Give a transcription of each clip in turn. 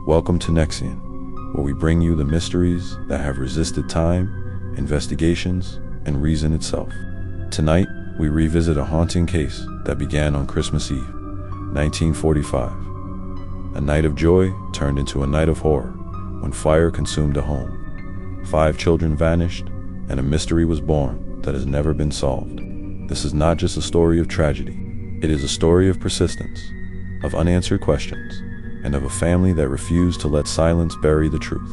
Welcome to NEXION, where we bring you the mysteries that have resisted time, investigations, and reason itself. Tonight, we revisit a haunting case that began on Christmas Eve, 1945. A night of joy turned into a night of horror when fire consumed a home. 5 children vanished, and a mystery was born that has never been solved. This is not just a story of tragedy. It is a story of persistence, of unanswered questions, and of a family that refused to let silence bury the truth.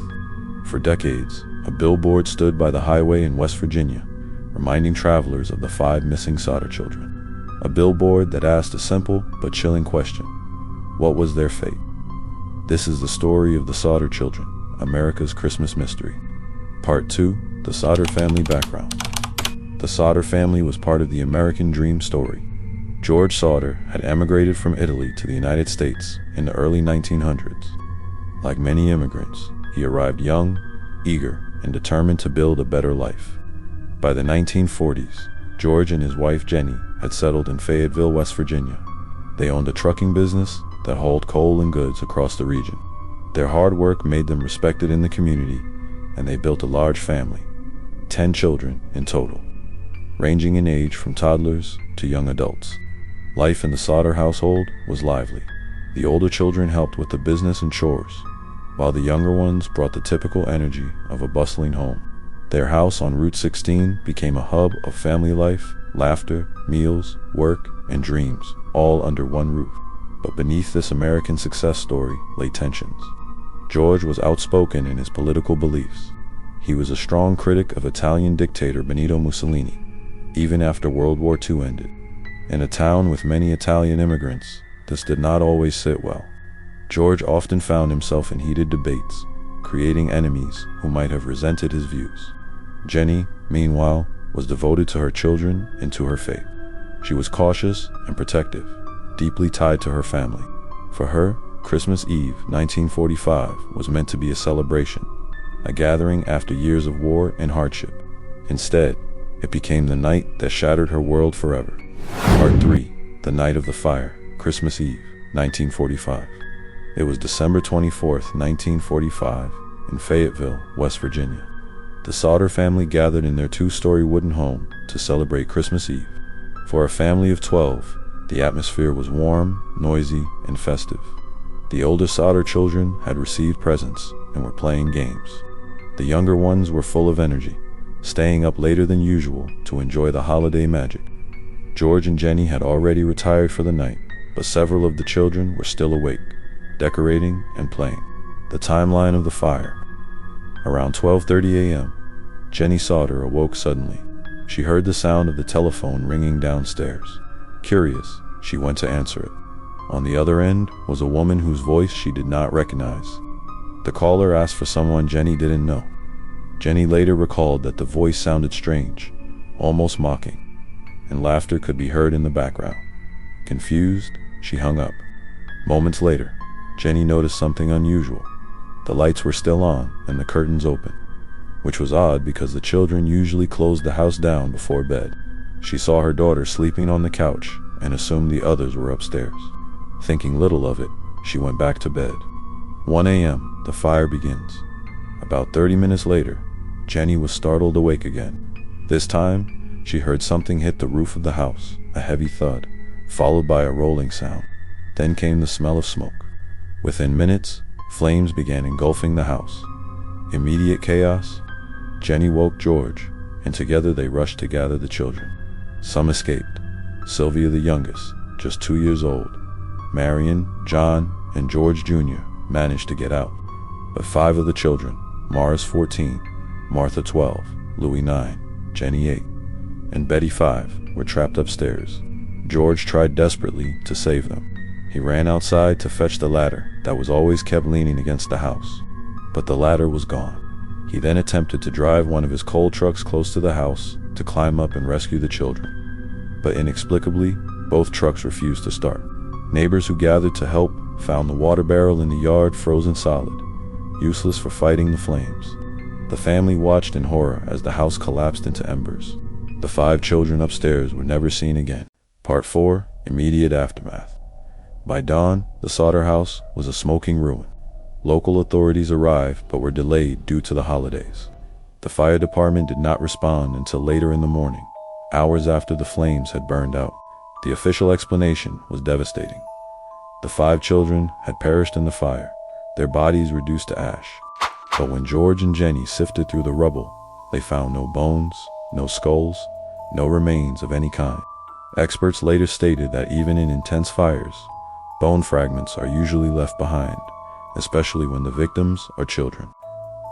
For decades, a billboard stood by the highway in West Virginia, reminding travelers of the 5 missing Sodder children. A billboard that asked a simple but chilling question: what was their fate? This is the story of the Sodder children, America's Christmas mystery. Part 2: The Sodder family background. The Sodder family was part of the American dream story. George Sodder had emigrated from Italy to the United States in the early 1900s. Like many immigrants, he arrived young, eager, and determined to build a better life. By the 1940s, George and his wife Jenny had settled in Fayetteville, West Virginia. They owned a trucking business that hauled coal and goods across the region. Their hard work made them respected in the community, and they built a large family, 10 children in total, ranging in age from toddlers to young adults. Life in the Sodder household was lively. The older children helped with the business and chores, while the younger ones brought the typical energy of a bustling home. Their house on Route 16 became a hub of family life, laughter, meals, work, and dreams, all under one roof. But beneath this American success story lay tensions. George was outspoken in his political beliefs. He was a strong critic of Italian dictator Benito Mussolini, even after World War II ended. In a town with many Italian immigrants, this did not always sit well. George often found himself in heated debates, creating enemies who might have resented his views. Jenny, meanwhile, was devoted to her children and to her faith. She was cautious and protective, deeply tied to her family. For her, Christmas Eve 1945 was meant to be a celebration, a gathering after years of war and hardship. Instead, it became the night that shattered her world forever. Part 3: The Night of the Fire, Christmas Eve, 1945. It was December 24th, 1945, in Fayetteville, West Virginia. The Sodder family gathered in their 2-story wooden home to celebrate Christmas Eve. For a family of 12, the atmosphere was warm, noisy, and festive. The older Sodder children had received presents and were playing games. The younger ones were full of energy, staying up later than usual to enjoy the holiday magic. George and Jenny had already retired for the night, but several of the children were still awake, decorating and playing. The timeline of the fire. Around 12:30 a.m., Jenny Sodder awoke suddenly. She heard the sound of the telephone ringing downstairs. Curious, she went to answer it. On the other end was a woman whose voice she did not recognize. The caller asked for someone Jenny didn't know. Jenny later recalled that the voice sounded strange, almost mocking, and laughter could be heard in the background. Confused, she hung up. Moments later, Jenny noticed something unusual. The lights were still on and the curtains open, which was odd because the children usually closed the house down before bed. She saw her daughter sleeping on the couch and assumed the others were upstairs. Thinking little of it, she went back to bed. 1 a.m., the fire begins. About 30 minutes later, Jenny was startled awake again. This time, she heard something hit the roof of the house, a heavy thud, followed by a rolling sound. Then came the smell of smoke. Within minutes, flames began engulfing the house. Immediate chaos. Jenny woke George, and together they rushed to gather the children. Some escaped. Sylvia, the youngest, just 2 years old. Marion, John, and George Jr. managed to get out. But 5 of the children, Morris 14, Martha 12, Louis 9, Jenny 8, and Betty 5, were trapped upstairs. George tried desperately to save them. He ran outside to fetch the ladder that was always kept leaning against the house, but the ladder was gone. He then attempted to drive one of his coal trucks close to the house to climb up and rescue the children, but inexplicably, both trucks refused to start. Neighbors who gathered to help found the water barrel in the yard frozen solid, useless for fighting the flames. The family watched in horror as the house collapsed into embers. The 5 children upstairs were never seen again. Part 4: Immediate Aftermath. By dawn, the Sodder house was a smoking ruin. Local authorities arrived but were delayed due to the holidays. The fire department did not respond until later in the morning, hours after the flames had burned out. The official explanation was devastating. The 5 children had perished in the fire, their bodies reduced to ash. But when George and Jenny sifted through the rubble, they found no bones, no skulls, no remains of any kind. Experts later stated that even in intense fires, bone fragments are usually left behind, especially when the victims are children.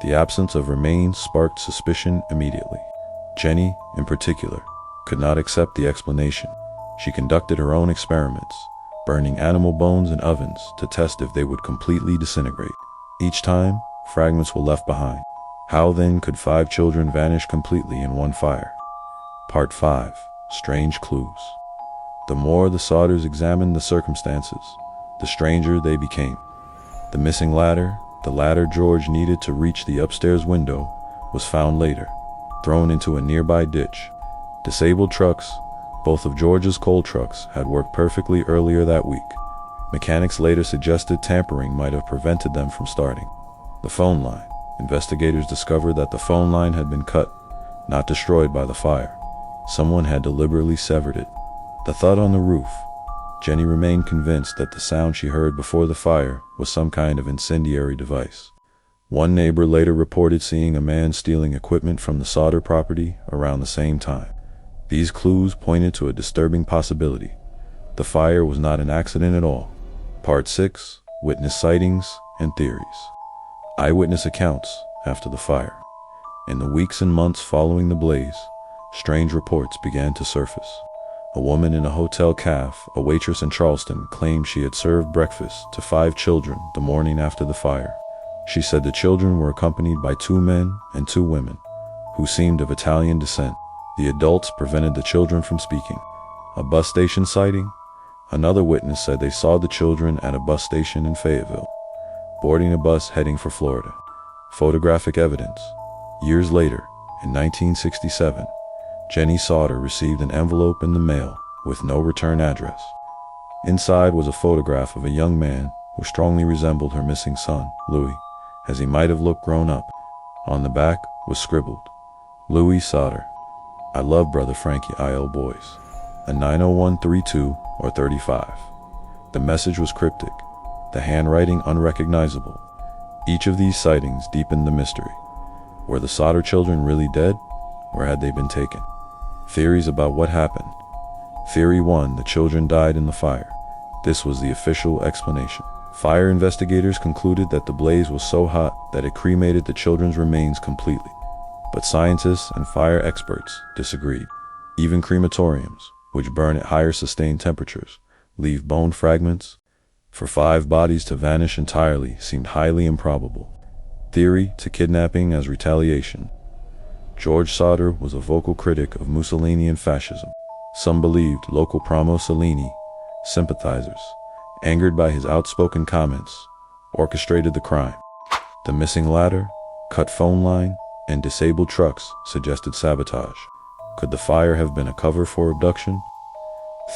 The absence of remains sparked suspicion immediately. Jenny, in particular, could not accept the explanation. She conducted her own experiments, burning animal bones in ovens to test if they would completely disintegrate. Each time, fragments were left behind. How then could 5 children vanish completely in one fire? Part 5. Strange Clues. The more the Sodders examined the circumstances, the stranger they became. The missing ladder, the ladder George needed to reach the upstairs window, was found later, thrown into a nearby ditch. Disabled trucks, both of George's coal trucks, had worked perfectly earlier that week. Mechanics later suggested tampering might have prevented them from starting. The phone line. Investigators discovered that the phone line had been cut, not destroyed by the fire. Someone had deliberately severed it. The thud on the roof. Jenny remained convinced that the sound she heard before the fire was some kind of incendiary device. One neighbor later reported seeing a man stealing equipment from the Sodder property around the same time. These clues pointed to a disturbing possibility. The fire was not an accident at all. Part 6. Witness sightings and theories. Eyewitness accounts after the fire. In the weeks and months following the blaze, strange reports began to surface. A woman in a hotel cafe, a waitress in Charleston, claimed she had served breakfast to 5 children the morning after the fire. She said the children were accompanied by 2 men and 2 women, who seemed of Italian descent. The adults prevented the children from speaking. A bus station sighting. Another witness said they saw the children at a bus station in Fayetteville, boarding a bus heading for Florida. Photographic evidence. Years later, in 1967, Jenny Sodder received an envelope in the mail with no return address. Inside was a photograph of a young man who strongly resembled her missing son, Louis, as he might have looked grown up. On the back was scribbled, "Louis Sodder. I love brother Frankie IL boys." A 90132 or 35. The message was cryptic, the handwriting unrecognizable. Each of these sightings deepened the mystery. Were the Sodder children really dead, or had they been taken? Theories about what happened. Theory 1, the children died in the fire. This was the official explanation. Fire investigators concluded that the blaze was so hot that it cremated the children's remains completely. But scientists and fire experts disagreed. Even crematoriums, which burn at higher sustained temperatures, leave bone fragments. For 5 bodies to vanish entirely seemed highly improbable. Theory 2, kidnapping as retaliation. George Sodder was a vocal critic of Mussolini and fascism. Some believed local pro-Mussolini sympathizers, angered by his outspoken comments, orchestrated the crime. The missing ladder, cut phone line, and disabled trucks suggested sabotage. Could the fire have been a cover for abduction?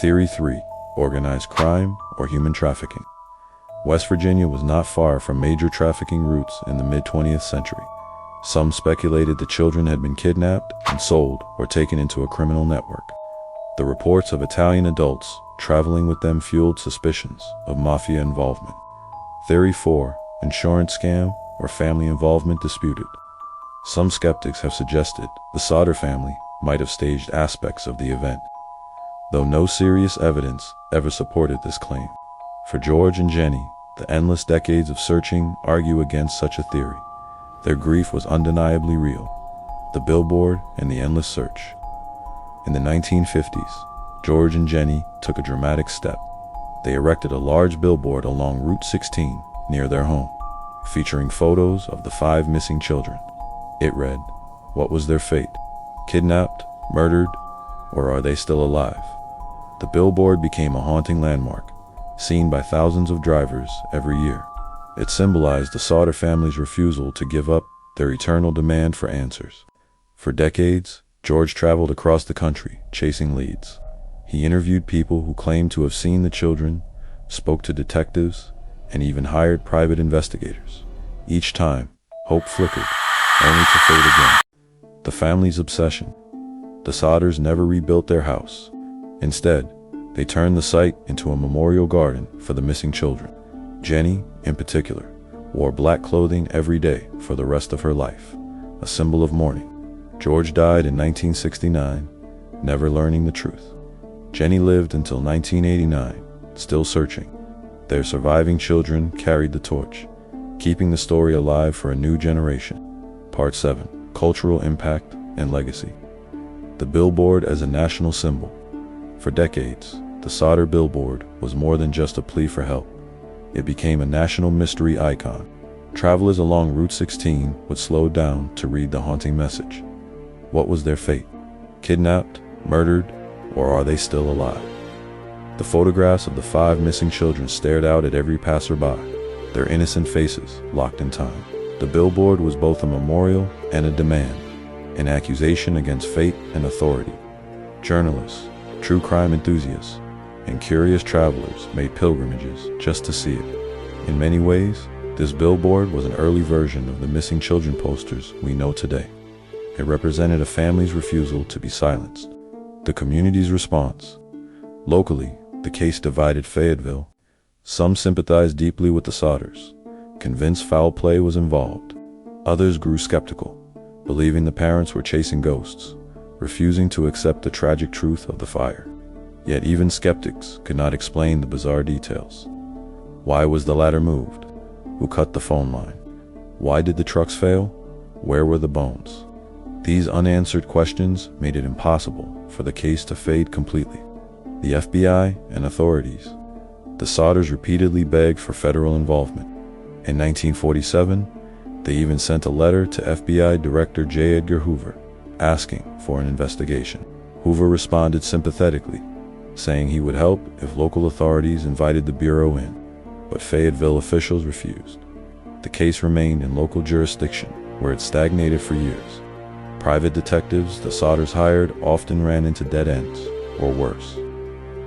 Theory 3, organized crime or human trafficking. West Virginia was not far from major trafficking routes in the mid-20th century. Some speculated the children had been kidnapped and sold or taken into a criminal network. The reports of Italian adults traveling with them fueled suspicions of mafia involvement. Theory 4, insurance scam or family involvement disputed. Some skeptics have suggested the Sodder family might have staged aspects of the event, though no serious evidence ever supported this claim. For George and Jenny, the endless decades of searching argue against such a theory. Their grief was undeniably real. The billboard and the endless search. In the 1950s, George and Jenny took a dramatic step. They erected a large billboard along Route 16 near their home, featuring photos of the 5 missing children. It read, "What was their fate? Kidnapped, murdered, or are they still alive?" The billboard became a haunting landmark, seen by thousands of drivers every year. It symbolized the Sodder family's refusal to give up their eternal demand for answers. For decades, George traveled across the country, chasing leads. He interviewed people who claimed to have seen the children, spoke to detectives, and even hired private investigators. Each time, hope flickered, only to fade again. The family's obsession. The Sodders never rebuilt their house. Instead, they turned the site into a memorial garden for the missing children. Jenny, in particular, wore black clothing every day for the rest of her life, a symbol of mourning. George died in 1969, never learning the truth. Jenny lived until 1989, still searching. Their surviving children carried the torch, keeping the story alive for a new generation. Part 7. Cultural Impact and Legacy. The billboard as a national symbol. For decades, the Sodder billboard was more than just a plea for help. It became a national mystery icon. Travelers along Route 16 would slow down to read the haunting message. What was their fate? Kidnapped, murdered, or are they still alive? The photographs of the 5 missing children stared out at every passerby, their innocent faces locked in time. The billboard was both a memorial and a demand, an accusation against fate and authority. Journalists, true crime enthusiasts, and curious travelers made pilgrimages just to see it. In many ways, this billboard was an early version of the missing children posters we know today. It represented a family's refusal to be silenced. The community's response. Locally, the case divided Fayetteville. Some sympathized deeply with the Sodders, convinced foul play was involved. Others grew skeptical, believing the parents were chasing ghosts, refusing to accept the tragic truth of the fire. Yet even skeptics could not explain the bizarre details. Why was the ladder moved? Who cut the phone line? Why did the trucks fail? Where were the bones? These unanswered questions made it impossible for the case to fade completely. The FBI and authorities. The Sodders repeatedly begged for federal involvement. In 1947, they even sent a letter to FBI Director J. Edgar Hoover, asking for an investigation. Hoover responded sympathetically, saying he would help if local authorities invited the Bureau in, but Fayetteville officials refused. The case remained in local jurisdiction, where it stagnated for years. Private detectives the Sodders hired often ran into dead ends, or worse,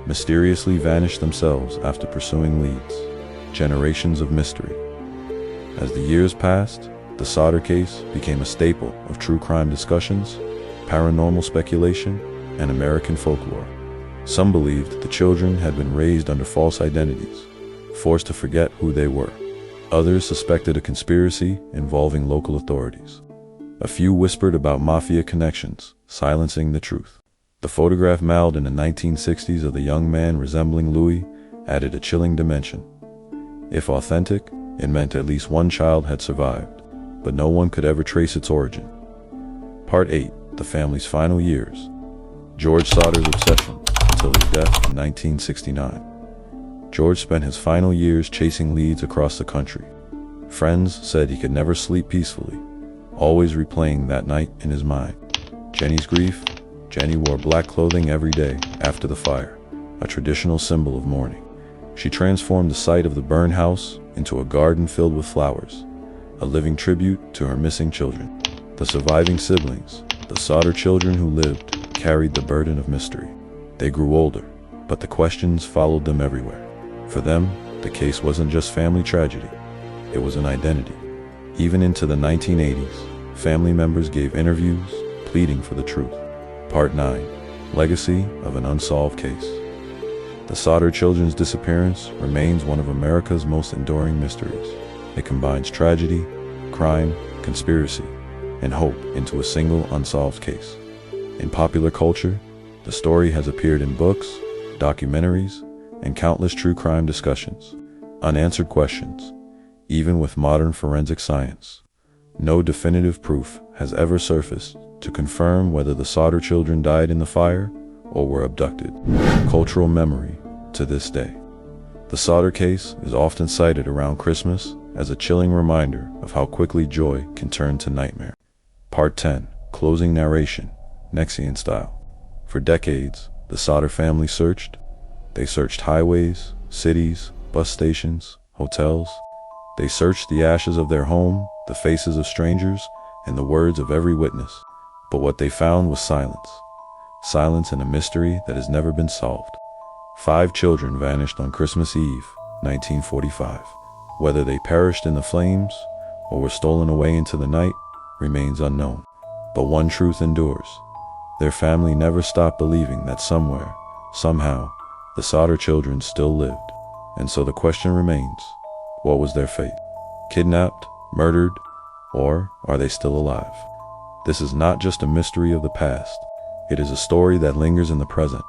mysteriously vanished themselves after pursuing leads. Generations of mystery. As the years passed, the Sodder case became a staple of true crime discussions, paranormal speculation, and American folklore. Some believed the children had been raised under false identities, forced to forget who they were. Others suspected a conspiracy involving local authorities. A few whispered about mafia connections, silencing the truth. The photograph mailed in the 1960s of the young man resembling Louis added a chilling dimension. If authentic, it meant at least one child had survived, but no one could ever trace its origin. Part 8. The family's final years. George Sodder's obsession until his death in 1969. George spent his final years chasing leads across the country. Friends said he could never sleep peacefully, always replaying that night in his mind. Jenny's grief. Jenny wore black clothing every day after the fire, a traditional symbol of mourning. She transformed the site of the burned house into a garden filled with flowers, a living tribute to her missing children. The surviving siblings, the Sodder children who lived, carried the burden of mystery. They grew older, but the questions followed them everywhere. For them, the case wasn't just family tragedy, it was an identity. Even into the 1980s, family members gave interviews, pleading for the truth. Part 9. Legacy of an Unsolved Case. The Sodder Children's Disappearance remains one of America's most enduring mysteries. It combines tragedy, crime, conspiracy, and hope into a single unsolved case. In popular culture, the story has appeared in books, documentaries, and countless true crime discussions. Unanswered questions, even with modern forensic science. No definitive proof has ever surfaced to confirm whether the Sodder children died in the fire or were abducted. Cultural memory to this day. The Sodder case is often cited around Christmas as a chilling reminder of how quickly joy can turn to nightmare. Part 10. Closing narration, NEXION style. For decades, the Sodder family searched. They searched highways, cities, bus stations, hotels. They searched the ashes of their home, the faces of strangers, and the words of every witness. But what they found was silence. Silence and a mystery that has never been solved. 5 children vanished on Christmas Eve, 1945. Whether they perished in the flames or were stolen away into the night remains unknown. But one truth endures. Their family never stopped believing that somewhere, somehow, the Sodder children still lived. And so the question remains, what was their fate? Kidnapped, murdered, or are they still alive? This is not just a mystery of the past. It is a story that lingers in the present,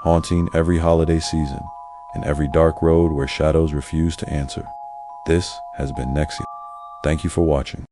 haunting every holiday season and every dark road where shadows refuse to answer. This has been NEXION. Thank you for watching.